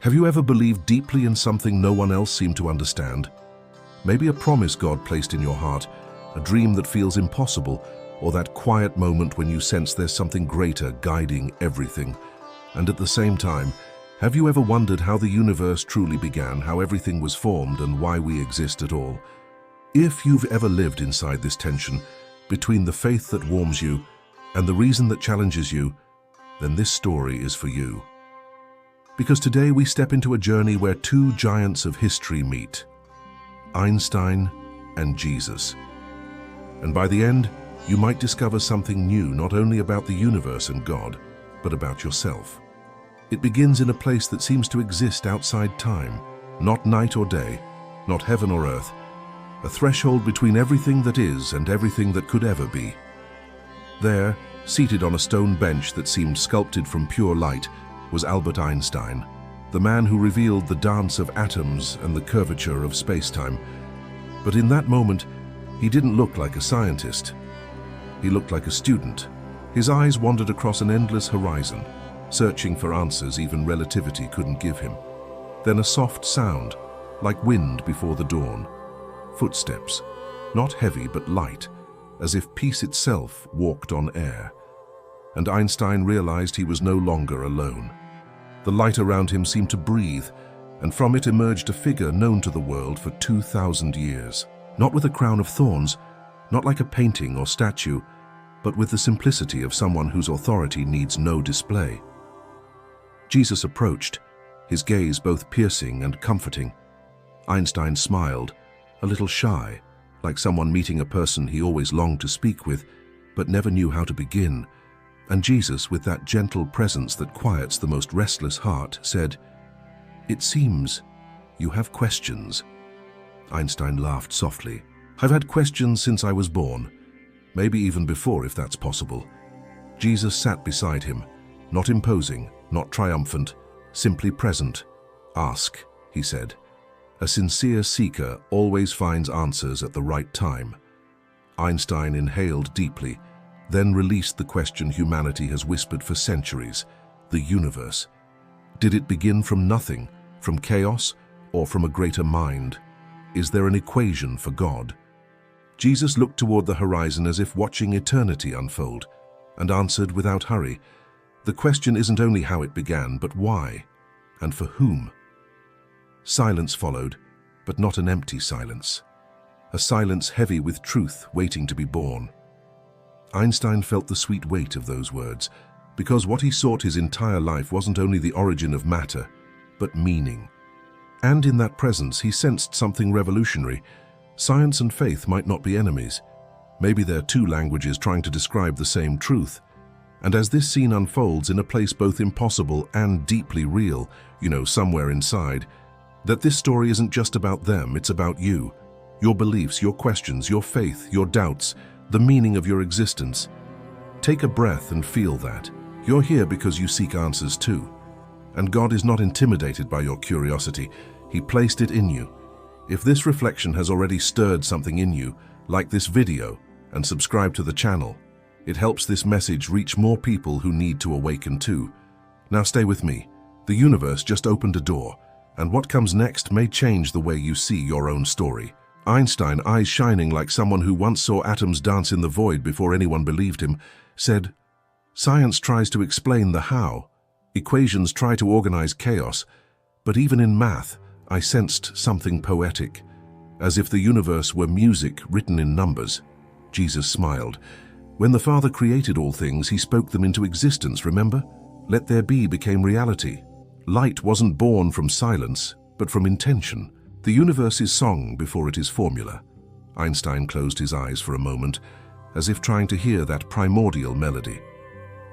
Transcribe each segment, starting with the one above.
Have you ever believed deeply in something no one else seemed to understand? Maybe a promise God placed in your heart, a dream that feels impossible, or that quiet moment when you sense there's something greater guiding everything. And at the same time, have you ever wondered how the universe truly began, how everything was formed, and why we exist at all? If you've ever lived inside this tension, between the faith that warms you and the reason that challenges you, then this story is for you. Because today we step into a journey where two giants of history meet, Einstein and Jesus. And by the end, you might discover something new, not only about the universe and God, but about yourself. It begins in a place that seems to exist outside time, not night or day, not heaven or earth, a threshold between everything that is and everything that could ever be. There, seated on a stone bench that seemed sculpted from pure light, was Albert Einstein, the man who revealed the dance of atoms and the curvature of space-time. But in that moment, he didn't look like a scientist. He looked like a student. His eyes wandered across an endless horizon, searching for answers even relativity couldn't give him. Then a soft sound, like wind before the dawn. Footsteps, not heavy but light, as if peace itself walked on air. And Einstein realized he was no longer alone. The light around him seemed to breathe, and from it emerged a figure known to the world for 2,000 years. Not with a crown of thorns, not like a painting or statue, but with the simplicity of someone whose authority needs no display. Jesus approached, his gaze both piercing and comforting. Einstein smiled, a little shy, like someone meeting a person he always longed to speak with, but never knew how to begin. And Jesus, with that gentle presence that quiets the most restless heart, said, "It seems you have questions." Einstein laughed softly. "I've had questions since I was born, maybe even before, if that's possible." Jesus sat beside him, not imposing, not triumphant, simply present. "Ask," he said. "A sincere seeker always finds answers at the right time." Einstein inhaled deeply, then released the question humanity has whispered for centuries: the universe. Did it begin from nothing, from chaos, or from a greater mind? Is there an equation for God? Jesus looked toward the horizon as if watching eternity unfold, and answered without hurry. The question isn't only how it began, but why, and for whom? Silence followed, but not an empty silence. A silence heavy with truth waiting to be born. Einstein felt the sweet weight of those words, because what he sought his entire life wasn't only the origin of matter, but meaning. And in that presence, he sensed something revolutionary. Science and faith might not be enemies. Maybe they're two languages trying to describe the same truth. And as this scene unfolds in a place both impossible and deeply real, somewhere inside, that this story isn't just about them, it's about you, your beliefs, your questions, your faith, your doubts, the meaning of your existence. Take a breath and feel that. You're here because you seek answers too. And God is not intimidated by your curiosity. He placed it in you. If this reflection has already stirred something in you, like this video and subscribe to the channel. It helps this message reach more people who need to awaken too. Now stay with me. The universe just opened a door, and what comes next may change the way you see your own story. Einstein, eyes shining like someone who once saw atoms dance in the void before anyone believed him, said, "Science tries to explain the how. Equations try to organize chaos. But even in math, I sensed something poetic, as if the universe were music written in numbers." Jesus smiled. "When the Father created all things, he spoke them into existence, remember? Let there be became reality. Light wasn't born from silence, but from intention. The universe is song before it is formula." Einstein closed his eyes for a moment, as if trying to hear that primordial melody.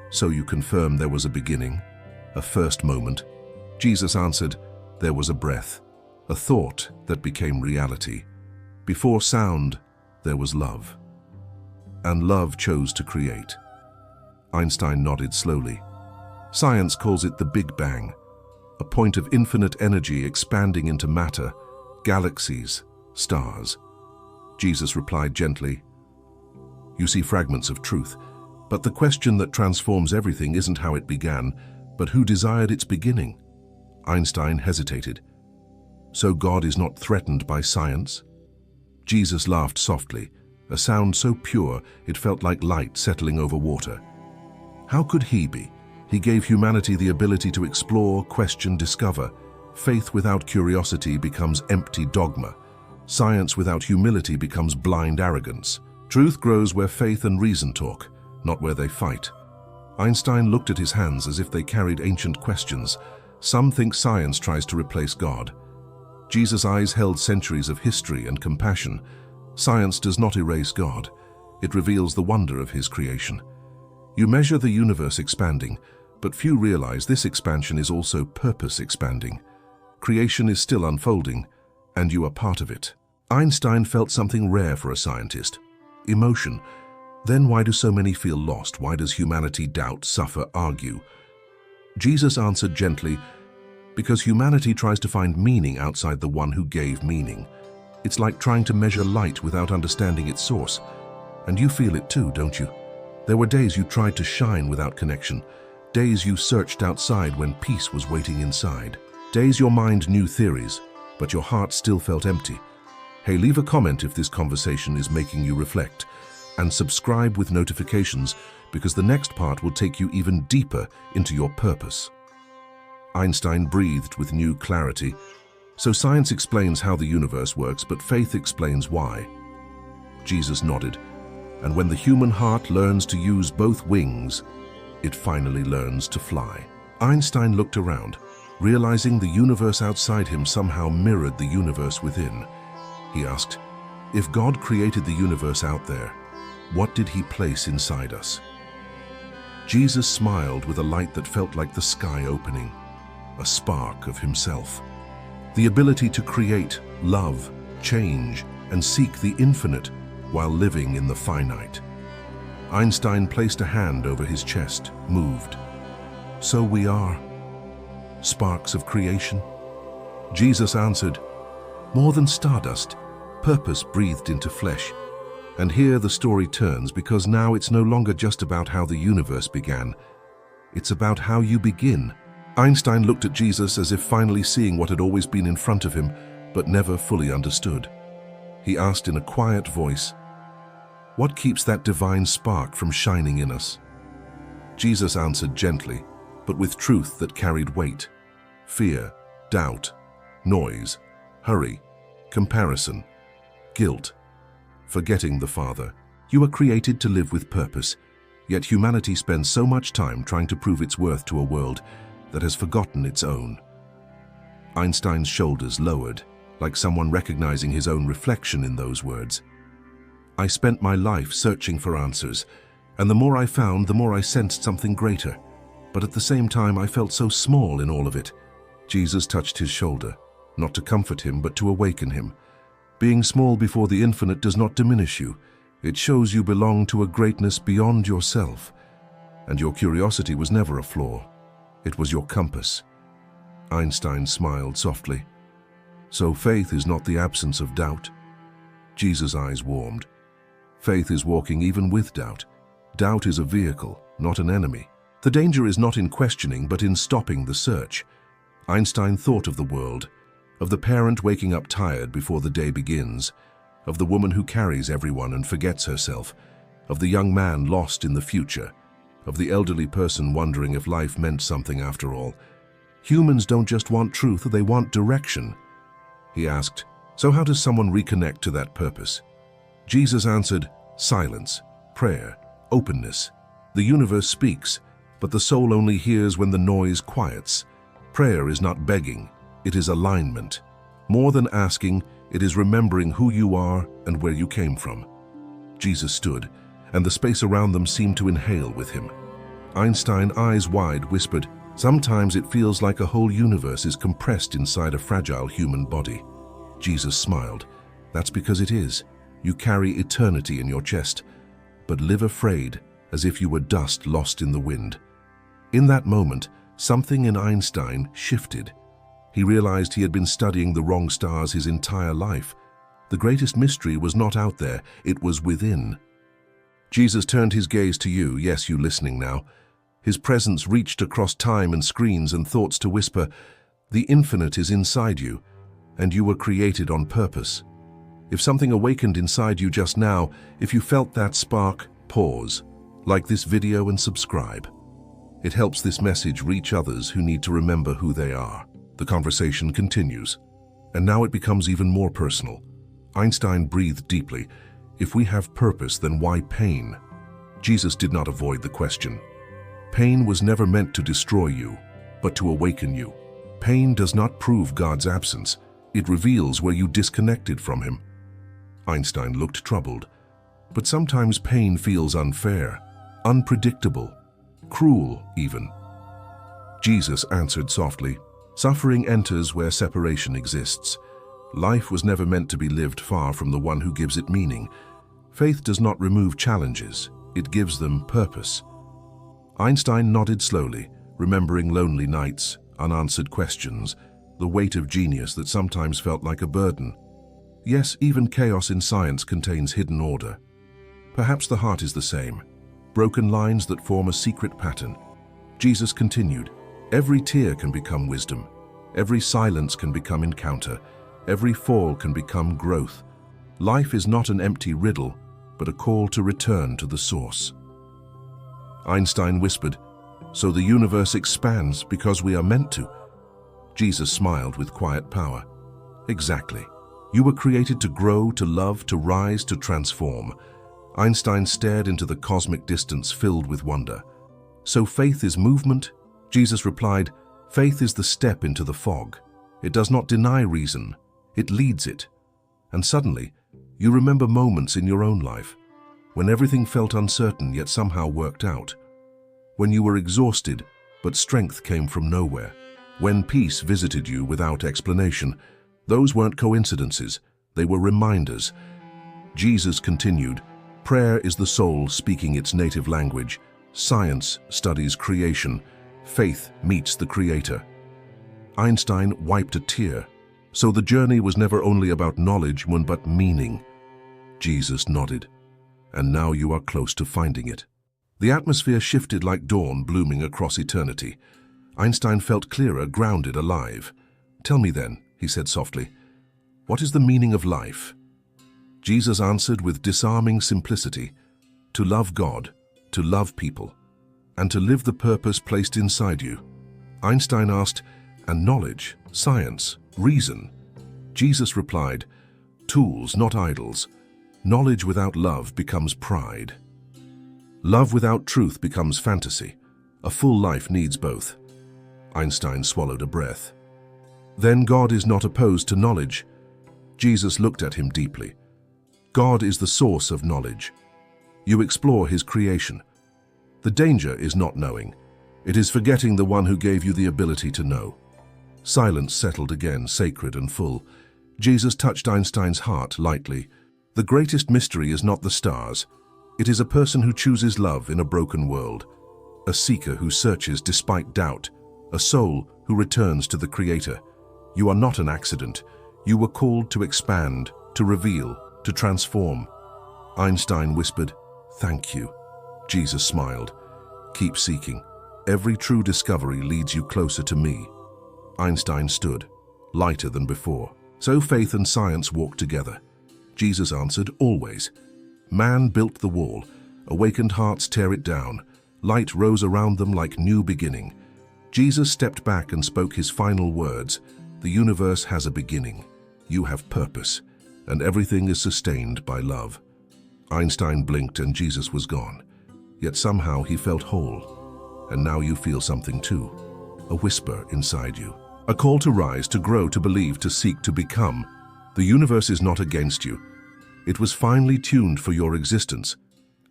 "So you confirm there was a beginning, a first moment?" Jesus answered, "There was a breath, a thought that became reality. Before sound, there was love. And love chose to create." Einstein nodded slowly. "Science calls it the Big Bang, a point of infinite energy expanding into matter, galaxies, stars." Jesus replied gently, "You see fragments of truth, but the question that transforms everything isn't how it began, but who desired its beginning." Einstein hesitated. So God is not threatened by science? Jesus laughed softly, a sound so pure it felt like light settling over water. How could he be? He gave humanity the ability to explore, question, discover. Faith without curiosity becomes empty dogma. Science without humility becomes blind arrogance. Truth grows where faith and reason talk, not where they fight. Einstein looked at his hands as if they carried ancient questions. Some think science tries to replace God. Jesus' eyes held centuries of history and compassion. Science does not erase God. It reveals the wonder of his creation. You measure the universe expanding, but few realize this expansion is also purpose expanding. Creation is still unfolding, and you are part of it. Einstein felt something rare for a scientist: emotion. Then why do so many feel lost? Why does humanity doubt, suffer, argue? Jesus answered gently, because humanity tries to find meaning outside the one who gave meaning. It's like trying to measure light without understanding its source. And you feel it too, don't you? There were days you tried to shine without connection. Days you searched outside when peace was waiting inside. Days your mind knew theories, but your heart still felt empty. Hey, leave a comment if this conversation is making you reflect, and subscribe with notifications, because the next part will take you even deeper into your purpose. Einstein breathed with new clarity. So science explains how the universe works, but faith explains why. Jesus nodded. And when the human heart learns to use both wings, it finally learns to fly. Einstein looked around, realizing the universe outside him somehow mirrored the universe within. He asked, if God created the universe out there, what did he place inside us? Jesus smiled with a light that felt like the sky opening, a spark of himself. The ability to create, love, change, and seek the infinite while living in the finite. Einstein placed a hand over his chest, moved. So we are sparks of creation? Jesus answered, more than stardust, purpose breathed into flesh. And here the story turns, because now it's no longer just about how the universe began. It's about how you begin. Einstein looked at Jesus as if finally seeing what had always been in front of him, but never fully understood. He asked in a quiet voice, what keeps that divine spark from shining in us? Jesus answered gently, but with truth that carried weight. Fear, doubt, noise, hurry, comparison, guilt, forgetting the Father. You are created to live with purpose, yet humanity spends so much time trying to prove its worth to a world that has forgotten its own. Einstein's shoulders lowered, like someone recognizing his own reflection in those words. I spent my life searching for answers, and the more I found, the more I sensed something greater. But at the same time, I felt so small in all of it. Jesus touched his shoulder, not to comfort him, but to awaken him. Being small before the infinite does not diminish you. It shows you belong to a greatness beyond yourself. And your curiosity was never a flaw. It was your compass. Einstein smiled softly. So faith is not the absence of doubt. Jesus' eyes warmed. Faith is walking even with doubt. Doubt is a vehicle, not an enemy. The danger is not in questioning, but in stopping the search. Einstein thought of the world, of the parent waking up tired before the day begins, of the woman who carries everyone and forgets herself, of the young man lost in the future, of the elderly person wondering if life meant something after all. Humans don't just want truth, they want direction. He asked, so how does someone reconnect to that purpose? Jesus answered, silence, prayer, openness. The universe speaks, but the soul only hears when the noise quiets. Prayer is not begging, it is alignment. More than asking, it is remembering who you are and where you came from. Jesus stood, and the space around them seemed to inhale with him. Einstein, eyes wide, whispered, sometimes it feels like a whole universe is compressed inside a fragile human body. Jesus smiled. That's because it is. You carry eternity in your chest, but live afraid, as if you were dust lost in the wind. In that moment, something in Einstein shifted. He realized he had been studying the wrong stars his entire life. The greatest mystery was not out there, it was within. Jesus turned his gaze to you, yes, you listening now. His presence reached across time and screens and thoughts to whisper, The infinite is inside you, and you were created on purpose. If something awakened inside you just now, if you felt that spark, pause, like this video and subscribe. It helps this message reach others who need to remember who they are. The conversation continues, and now it becomes even more personal. Einstein breathed deeply. If we have purpose, then why pain? Jesus did not avoid the question. Pain was never meant to destroy you, but to awaken you. Pain does not prove God's absence. It reveals where you disconnected from Him. Einstein looked troubled. But sometimes pain feels unfair, unpredictable, cruel even. Jesus answered softly, "Suffering enters where separation exists. Life was never meant to be lived far from the one who gives it meaning. Faith does not remove challenges, it gives them purpose." Einstein nodded slowly, remembering lonely nights, unanswered questions, the weight of genius that sometimes felt like a burden. Yes, even chaos in science contains hidden order. Perhaps the heart is the same, broken lines that form a secret pattern. Jesus continued, "Every tear can become wisdom. Every silence can become encounter. Every fall can become growth. Life is not an empty riddle, but a call to return to the source." Einstein whispered, "So the universe expands because we are meant to." Jesus smiled with quiet power. "Exactly. You were created to grow, to love, to rise, to transform." Einstein stared into the cosmic distance filled with wonder. "So faith is movement?" Jesus replied, "Faith is the step into the fog. It does not deny reason, it leads it." And suddenly, you remember moments in your own life when everything felt uncertain yet somehow worked out. When you were exhausted, but strength came from nowhere. When peace visited you without explanation. Those weren't coincidences, they were reminders. Jesus continued, "Prayer is the soul speaking its native language. Science studies creation. Faith meets the Creator." Einstein wiped a tear. So the journey was never only about knowledge, but meaning. Jesus nodded. "And now you are close to finding it." The atmosphere shifted like dawn blooming across eternity. Einstein felt clearer, grounded, alive. "Tell me then," he said softly, "what is the meaning of life?" Jesus answered with disarming simplicity, "To love God, to love people, and to live the purpose placed inside you." Einstein asked, "And knowledge, science, reason?" Jesus replied, "Tools, not idols. Knowledge without love becomes pride. Love without truth becomes fantasy. A full life needs both." Einstein swallowed a breath. "Then God is not opposed to knowledge." Jesus looked at him deeply. "God is the source of knowledge. You explore His creation. The danger is not knowing. It is forgetting the one who gave you the ability to know." Silence settled again, sacred and full. Jesus touched Einstein's heart lightly. "The greatest mystery is not the stars. It is a person who chooses love in a broken world. A seeker who searches despite doubt. A soul who returns to the Creator. You are not an accident. You were called to expand, to reveal, to transform." Einstein whispered, "Thank you." Jesus smiled. "Keep seeking. Every true discovery leads you closer to me." Einstein stood, lighter than before. So faith and science walked together. Jesus answered, "Always." Man built the wall. Awakened hearts tear it down. Light rose around them like new beginning. Jesus stepped back and spoke His final words. "The universe has a beginning. You have purpose, and everything is sustained by love." Einstein blinked and Jesus was gone. Yet somehow he felt whole. And now you feel something too. A whisper inside you. A call to rise, to grow, to believe, to seek, to become. The universe is not against you. It was finely tuned for your existence.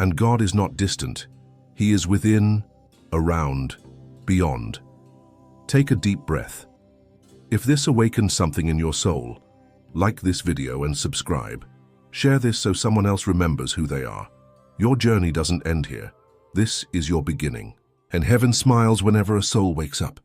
And God is not distant. He is within, around, beyond. Take a deep breath. If this awakens something in your soul, like this video and subscribe. Share this so someone else remembers who they are. Your journey doesn't end here. This is your beginning. And heaven smiles whenever a soul wakes up.